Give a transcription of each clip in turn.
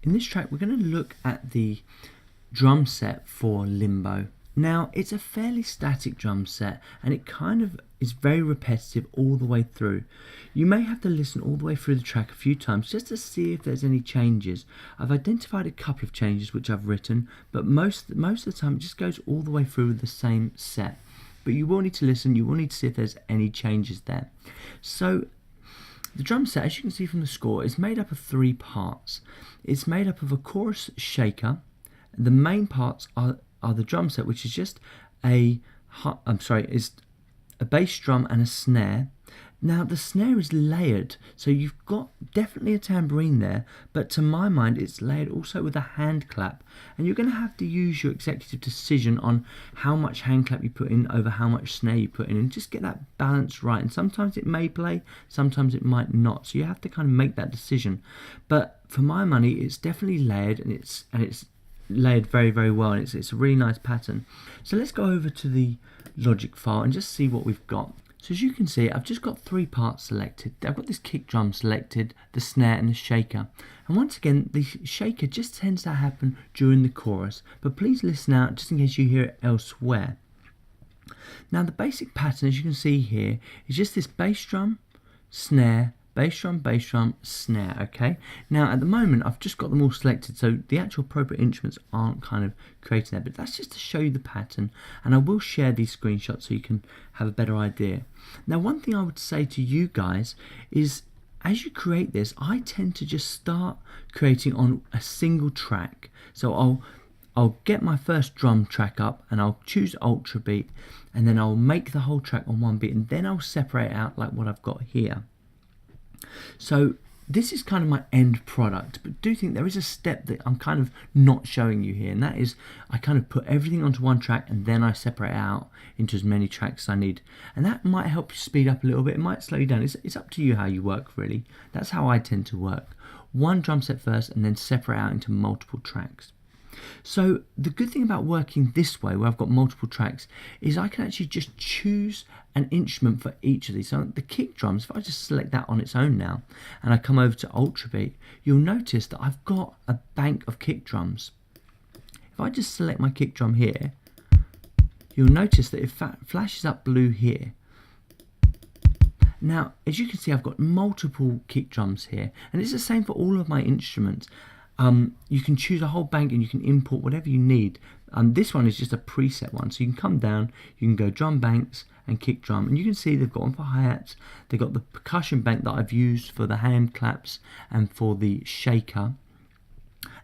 in this track we're going to look at the drum set for Limbo. Now it's a fairly static drum set and it kind of is very repetitive all the way through. You may have to listen all the way through the track a few times just to see if there's any changes. I've identified a couple of changes which I've written, but most of the time it just goes all the way through the same set. But you will need to listen, you will need to see if there's any changes there. So the drum set, as you can see from the score, is made up of 3 parts. It's made up of a chorus shaker. The main parts are the drum set, which is just is a bass drum and a snare. Now the snare is layered, so you've got definitely a tambourine there, but to my mind it's layered also with a hand clap, and you're going to have to use your executive decision on how much hand clap you put in over how much snare you put in, and just get that balance right. And sometimes it may play, sometimes it might not, so you have to kind of make that decision. But for my money, it's definitely layered, and it's layered very, very well, and it's a really nice pattern. So let's go over to the Logic file and just see what we've got. So as you can see, I've just got 3 parts selected. I've got this kick drum selected, the snare and the shaker. And once again, the shaker just tends to happen during the chorus, but please listen out just in case you hear it elsewhere. Now the basic pattern, as you can see here, is just this bass drum, snare, bass drum, snare, okay? Now at the moment I've just got them all selected, so the actual appropriate instruments aren't kind of created there, but that's just to show you the pattern, and I will share these screenshots so you can have a better idea. Now one thing I would say to you guys is, as you create this, I tend to just start creating on a single track. So I'll get my first drum track up and I'll choose Ultra Beat, and then I'll make the whole track on one beat, and then I'll separate out like what I've got here. So this is kind of my end product, but do think there is a step that I'm kind of not showing you here, and that is I kind of put everything onto one track and then I separate out into as many tracks as I need, and that might help you speed up a little bit, it might slow you down. It's up to you how you work, really. That's how I tend to work. One drum set first and then separate out into multiple tracks. So the good thing about working this way, where I've got multiple tracks, is I can actually just choose an instrument for each of these. So the kick drums, if I just select that on its own now, and I come over to Ultra Beat, you'll notice that I've got a bank of kick drums. If I just select my kick drum here, you'll notice that it flashes up blue here. Now, as you can see, I've got multiple kick drums here, and it's the same for all of my instruments. You can choose a whole bank and you can import whatever you need. This one is just a preset one, so you can come down, you can go drum banks and kick drum, and you can see they've got one for hi-hats, they've got the percussion bank that I've used for the hand claps and for the shaker,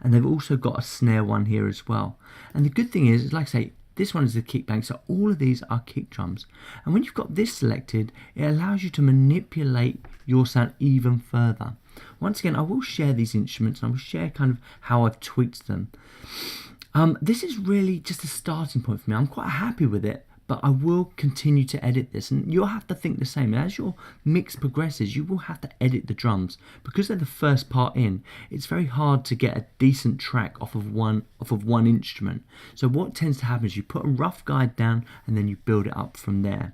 and they've also got a snare one here as well. And the good thing is, like I say, this one is the kick bank, so all of these are kick drums. And when you've got this selected, it allows you to manipulate your sound even further. Once again, I will share these instruments and I will share kind of how I've tweaked them. This is really just a starting point for me. I'm quite happy with it, but I will continue to edit this, and you'll have to think the same. As your mix progresses, you will have to edit the drums. Because they're the first part in, it's very hard to get a decent track off of one instrument. So what tends to happen is you put a rough guide down and then you build it up from there.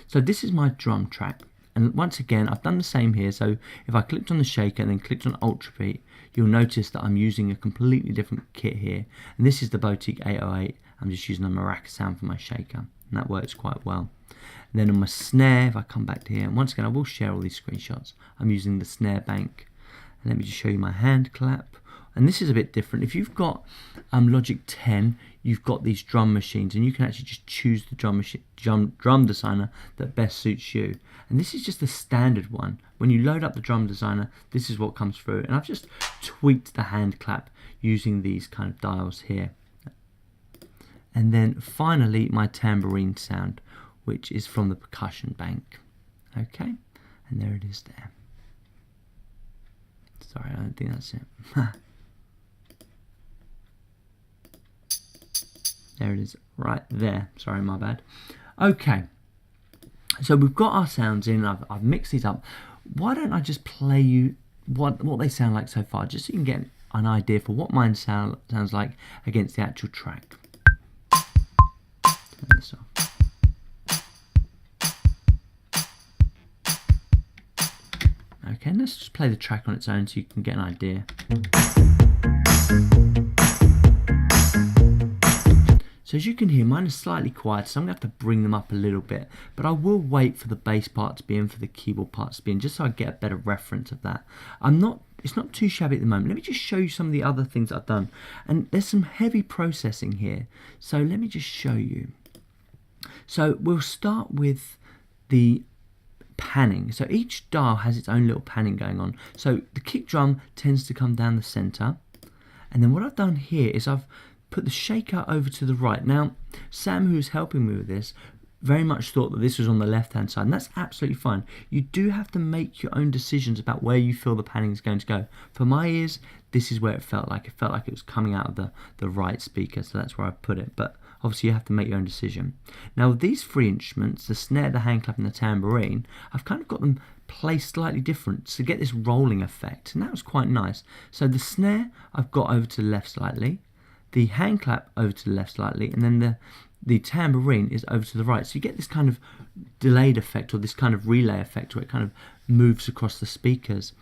So this is my drum track. And once again, I've done the same here. So if I clicked on the shaker and then clicked on Ultra Beat, you'll notice that I'm using a completely different kit here. And this is the Boutique 808. I'm just using a maraca sound for my shaker, and that works quite well. And then on my snare, if I come back to here, and once again, I will share all these screenshots. I'm using the snare bank. And let me just show you my hand clap. And this is a bit different. If you've got Logic 10, you've got these drum machines, and you can actually just choose the drum designer that best suits you. And this is just the standard one. When you load up the drum designer, this is what comes through. And I've just tweaked the hand clap using these kind of dials here. And then finally, my tambourine sound, which is from the percussion bank. Okay, and there it is there. Sorry, I don't think that's it. There it is, right there. Sorry, my bad. Okay, so we've got our sounds in. I've mixed these up. Why don't I just play you what they sound like so far, just so you can get an idea for what mine sounds like against the actual track. Turn this off. Okay, Okay, let's just play the track on its own so you can get an idea. So as you can hear, mine is slightly quieter, so I'm going to have to bring them up a little bit. But I will wait for the bass part to be in, for the keyboard part to be in, just so I get a better reference of that. It's not too shabby at the moment. Let me just show you some of the other things I've done. And there's some heavy processing here. So let me just show you. So we'll start with the panning. So each dial has its own little panning going on. So the kick drum tends to come down the center. And then what I've done here is I've put the shaker over to the right. Now, Sam, who's helping me with this, very much thought that this was on the left-hand side, and that's absolutely fine. You do have to make your own decisions about where you feel the panning is going to go. For my ears, this is where it felt like. It felt like it was coming out of the right speaker, so that's where I put it. But obviously, you have to make your own decision. Now, with these three instruments, the snare, the hand clap, and the tambourine, I've kind of got them placed slightly different to get this rolling effect, and that was quite nice. So the snare, I've got over to the left slightly. The hand clap over to the left slightly, and then the tambourine is over to the right. So you get this kind of delayed effect, or this kind of relay effect, where it kind of moves across the speakers.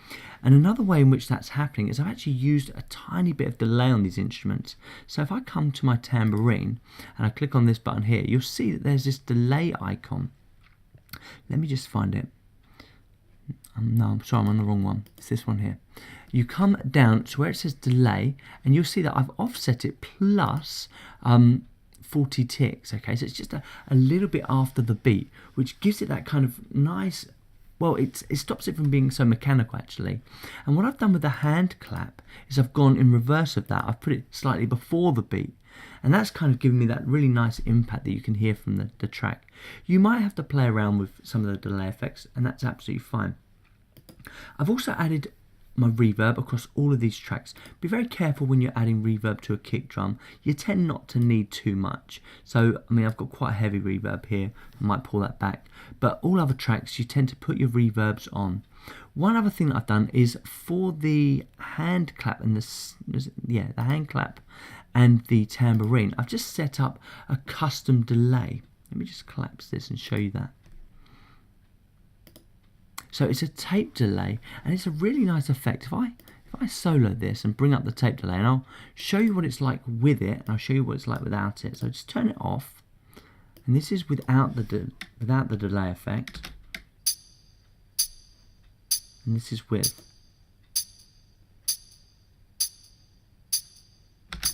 And another way in which that's happening is I've actually used a tiny bit of delay on these instruments. So if I come to my tambourine and I click on this button here, you'll see that there's this delay icon. Let me just find it. No, I'm sorry, I'm on the wrong one. It's this one here. You come down to where it says delay, and you'll see that I've offset it plus 40 ticks. Okay, so it's just a little bit after the beat, which gives it that kind of nice, well, it stops it from being so mechanical actually. And what I've done with the hand clap is I've gone in reverse of that. I've put it slightly before the beat, and that's kind of given me that really nice impact that you can hear from the track. You might have to play around with some of the delay effects, and that's absolutely fine. I've also added my reverb across all of these tracks. Be very careful when you're adding reverb to a kick drum. You tend not to need too much. So, I mean, I've got quite a heavy reverb here. I might pull that back. But all other tracks, you tend to put your reverbs on. One other thing that I've done is for the hand clap and the hand clap and the tambourine, I've just set up a custom delay. Let me just collapse this and show you that. So it's a tape delay, and it's a really nice effect. If I solo this and bring up the tape delay, and I'll show you what it's like with it, and I'll show you what it's like without it. So just turn it off, and this is without the delay effect, and this is with.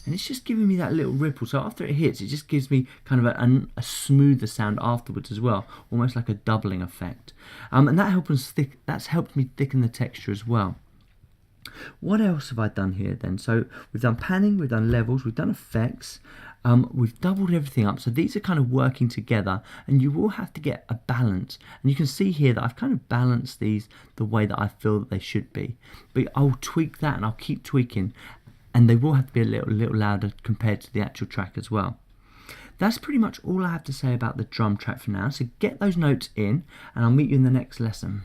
And it's just giving me that little ripple. So after it hits, it just gives me kind of a smoother sound afterwards as well, almost like a doubling effect. And that's helped me thicken the texture as well. What else have I done here then? So we've done panning, we've done levels, we've done effects, we've doubled everything up. So these are kind of working together, and you will have to get a balance. And you can see here that I've kind of balanced these the way that I feel that they should be. But I'll tweak that, and I'll keep tweaking. And they will have to be a little louder compared to the actual track as well. That's pretty much all I have to say about the drum track for now. So get those notes in, and I'll meet you in the next lesson.